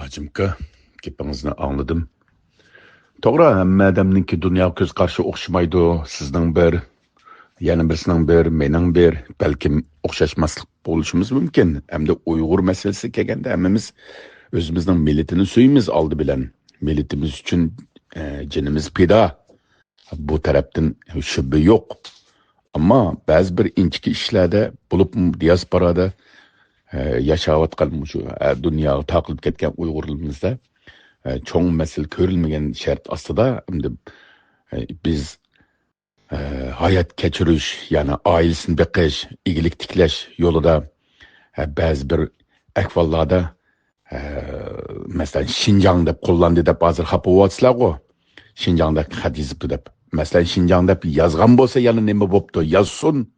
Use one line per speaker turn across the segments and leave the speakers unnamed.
Hacımka, gapingizni anladım. To'g'ri, hamma odamningki dunyo ko'z qarashi o'xshamaydi. Sizning bir, yana birisining bir, mening bir, balkim o'xshashmaslik bo'lishimiz mumkin. Hamda Uyg'ur masalasi kelganda hammamiz o'zimizning millatini suyimiz oldi bilan. Millatimiz uchun jinimiz pido. Bu tarafdan shubha yo'q. Ammo ba'zi bir inchki ishlarda, bo'lib diasporada yashayotgan shu dunyoga taqilib ketgan Uyg'urlarimizda cho'ng masala ko'rilmagan shart ostida biz hayot kechirish, ya'ni oilasini beqish, igilik tiklash yo'lida ba'zi bir ahvollarda masalan Şinjan deb qo'llandi deb hozir xafa bo'lyapsizlar-ku. Şinjanda xat yozibdi deb. Masalan Şinjan deb yozgan bo'lsa, yana nima bo'pti? Yozsin.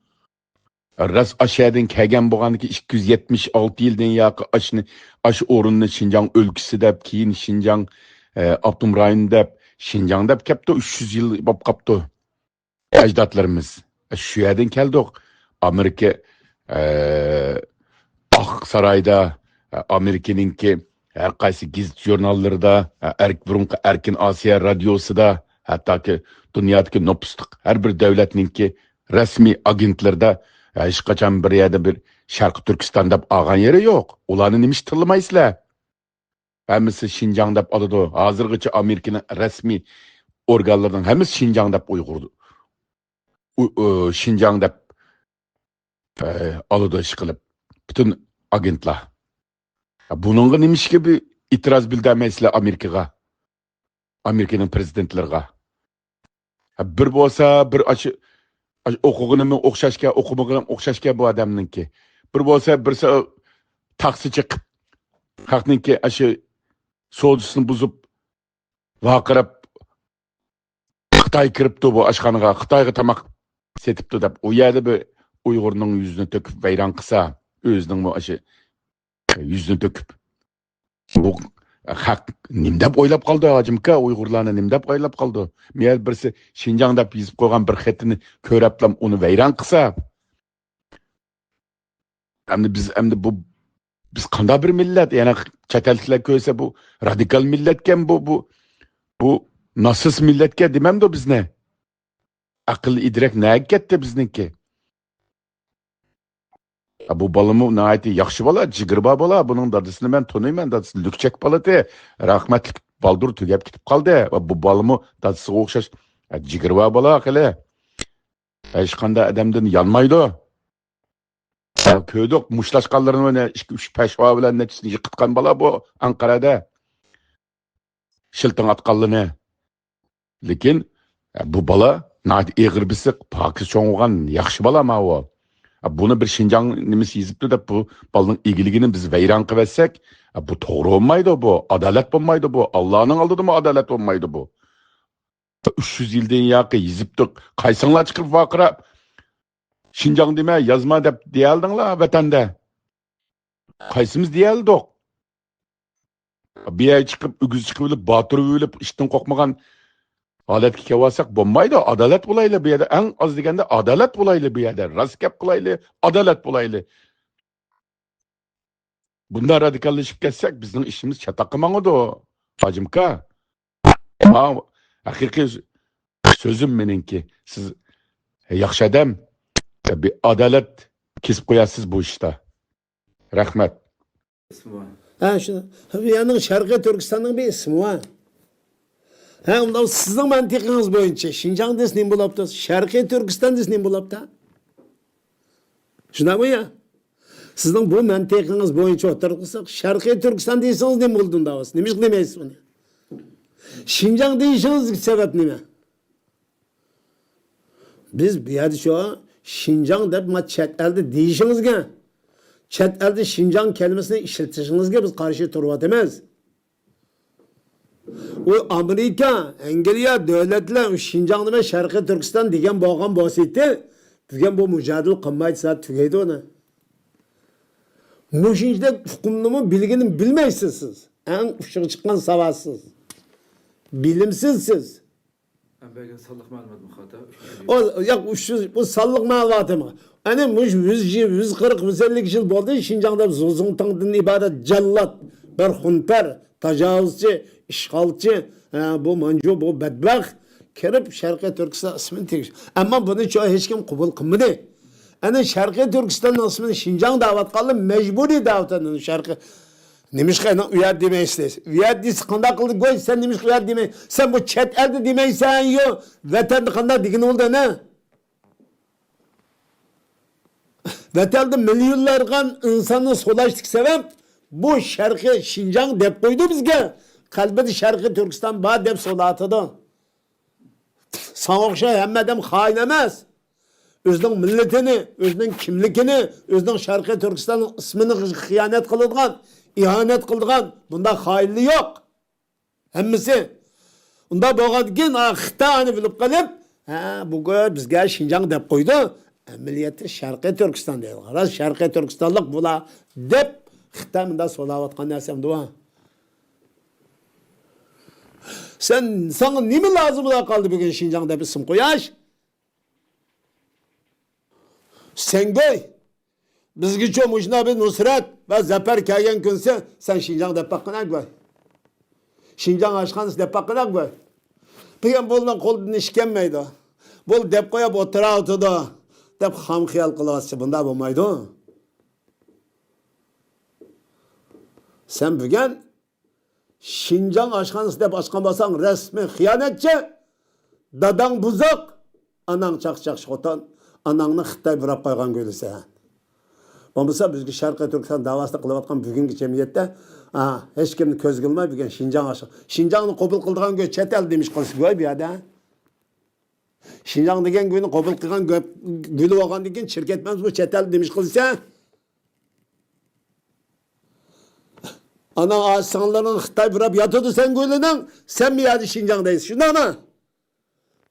Ras aşağıdan kelgan bo'lganki 276 yildan yoqi ash o'rinni Şinjan o'lkasi deb, keyin Şinjan Abdum rayon deb, Şinjan deb kelibdi, 300 yil bo'lib qolibdi. Ajdodlarimiz shu yerdan keldik. Amerika Oq saroyda, Amerikaninki har qaysi gazet jurnallarida, burunqi Erkin Osiyo radiosida, hattoki dunyodagi nopusliq har bir davlatninki rasmiy agentlarda hech qachon bir yerda bir Sharq Turkiston deb olgan yeri yo'q. Ularni nima tilamaysizlar? Hammasi Şinjan deb oladi. Hozirgacha Amerikaning rasmiy organlarining hammasi Şinjan deb uyg'urdi. Şinjan deb oladi ish qilib. Butun agentlar. Buningga nima ishga bir itiroz bildirmaysizlar Amerikaga? Amerikaning prezidentlariga. Bir bo'lsa, bir o'qig'inimi o'xshashga, o'qimag'inim o'xshashga bu odamninki. Bir bo'lsa, birsi taksi chiqib, xalqninki shu sodisini buzib, vaqirab Xitoy kiribdi bu oshxonaga, Xitoyga tamoq setibdi deb, u yerda bir Uyg'urning yuzini to'kib vayron qilsa, o'zining shu yuzini to'kib. Bu haq nim deb o'ylab qoldi hojimka, Uyg'urlarni nim deb o'ylab qoldi. Men birisi Şinjan deb yozib qo'ygan bir xatini ko'rablam uni vayron qilsa, endi biz qanday bir millat, yana chet elliklar ko'rsa bu radikal millatkan, bu nasis millatga demamdi bizni. Aql idrak nega ketdi bizniki? Bu balımı nəhayət yaxşı bala, jigirba bala. Bunun dadısını mən tanıyman, dadısı lükçek baladı. Rahmetlik baldur tügəb gitib qaldı. Bu balımı dadısı oxşaş jigirba bala qile. Heç qanda adamdan yanmaydı. Köydük muşlaşqanlarını 2-3 peşva bilan neçisini yıqıtqan bala bu Ankara'da. Şiltin atqanlını. Lekin bu bala nəhayət eğir bisiq, pakis çoğulğan yaxşı bala ma o. Bunu bir Şinjan nimesi yizipti de bu balının igiligini biz veyran kıvetsek, bu doğru olmaydı bu, adalet olmaydı bu, Allah'ın aldığı mı adalet olmaydı bu. 300 yıldan yakı yiziptik, kaysınlar çıkıp vakıra, Şinjan deme yazma dep diyaldın la vatanda. Kaysımız diyaldık. Bir ay çıkıp, ügüz çıkıp, batırı ölüp, işten kokmagan Aletki kevasak bombaydı, adalet bulaylı bir yerde. En az degende adalet bulaylı bir yerde. Raskep bulaylı, adalet bulaylı. Bunda radikalleşip geçsek bizim işimiz çatakımanıdı o. Hacımka. Ama hakiki sözüm meninki. Siz yaxşı adam bir adalet kesip koyasınız bu işte. Rahmet.
Ha şunu. Yani Şarkı Türkistan'ın bir ismi var. Ha, ondan sizin mantıqınız boyunca Şinjan desinin bulaptı, Şarkı Türkistan desinin bulaptı. Şuna mı ya? Sizin bu mantıqınız boyunca oturursak, Şarkı Türkistan deyseniz ne buldun davası? Nemiş demeyiz bunu? Şinjan deyseniz sebep ne? Biz bir yerde şu an Şinjan deyip chet elde deyişinizge, chet elde Şinjan kelimesini işletishinizge biz karşı turvat emez. O Amerika, Angliya devletler Şinjan ve Şarkı Türkistan degen bağın bahsetti. Bugün bu mücadele kılmaydı saat tükeydi onu. Muşinçde hukumunun bilgini bilmeysiniz siz. En uşağı çıkan savaşsız. Bilimsizsiz.
Ben sallık malumat mı
O ya bu sallık malumatı mı? Hani muş 100 yıl, 140, 150 yıl oldu Şinjan'da Zozungtang'dan ibaret cellat bir hunper, tacavuzcu, işgalci, bu mancu, bu bedbaxt kirib Sharqiy Turkiston ismini tegish. Ammo buni çoğu hiç kim qabul qilmadi. Ana Sharqiy Turkiston ismini Şinjan da'vat qildi, mecburiy da'vatdan Sharqiy. Nimishqa uyat demaysiz. Uyat deysiz qanday qildi go'y sen nimishqa uyat demay. Sen bu chet elda demaysan yo. Vatanni qanday degan bo'ldi ne? Vatanda milyonlarga insonni so'lashlik sabab bu Sharqiy Şinjan deb qo'ydi bizga. Qalbida Sharqiy Turkiston bor deb so'latadi. Sana o'xshay hamma odam xoin emas. O'zining millatini, o'zining kimligini, o'zining Sharqiy Turkiston ismini xiyonat qiladigan, ihanət qıldıqan, bunda xainlik yo'q. Hammasi. Unda bo'lgandan keyin Xitoyni bilib qolib, bu bizga Şinjan deb qo'ydi. Amaliyotda Sharqiy Turkiston deydi. Qarang, Sharqiy Turkistonlik bular deb Xitoy bunda so'layotgan narsam bu. Sana nima lazım bo'la qoldi bugun Şinjan deb ism qo'yash? Sen go'y. Bizga mujna bir Nusrat va Zafar kelgan kunsa sen Şinjan deb baqana go'y. Şinjan ashxonasi deb baqana go'y. Degan bo'ldan qo'ldan ish kelmaydi. Bo'l deb qo'yib o'tiradi deb ham xiyol qilyapsiz. Bunda bo'lmaydi. Sen bugun Şinjan ashxonasi deb ochgan bo'lsang rasmiy xiyonatchi, dadang buzoq, anang chaqchaq xotin, anangni Xitoy burab qo'ygan go'ylisan. Bo'lmasa bizga Sharqiy Turkiston davasini qilayotgan bugungi jamiyatda hech kimni ko'z qilmay bugun Şinjan ashxon. Şinjanni qabul qildigan go'y chet el demish qilsa go'y bu yerda. Şinjan degan go'yni qabul qilgan go'y bo'lgandan keyin shirkatimiz bu chet el demish qilsa ana aslanların Xitoy burab yotadi sen go'ylining, sen mi yerda Şinjan deysiz? Shundaymi?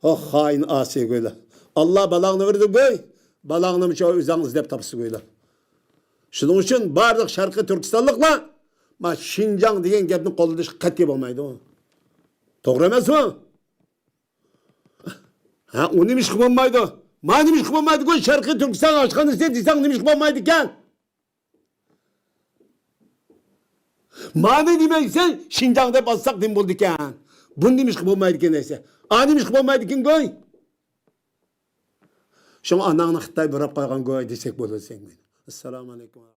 Oh hain asi go'ylar. Allah balağını verdi go'y. Balağını mı o'zingiz deb topsiz go'ylar. Shuning uchun barliq Sharqiy Turkistonliklar ma Şinjan degan gapni qo'lida qat'iy bo'lmaydi. To'g'ri emasmi? U nima ish qilmaydi? Ma nima ish qilmaydi go'y Sharqiy Turkiston ashxonasi desang nima ish qilmaydi ekan? Ma ne demeysen Şinjan deb alsak nim bo'ldi ekan. Bu nima ish qilmaydi ekan desa. Nima ish qilmaydi ekan go'y? Şunu ananı Xitoy burab qo'ygan go'y desek bo'ladi sen. Assalomu alaykum.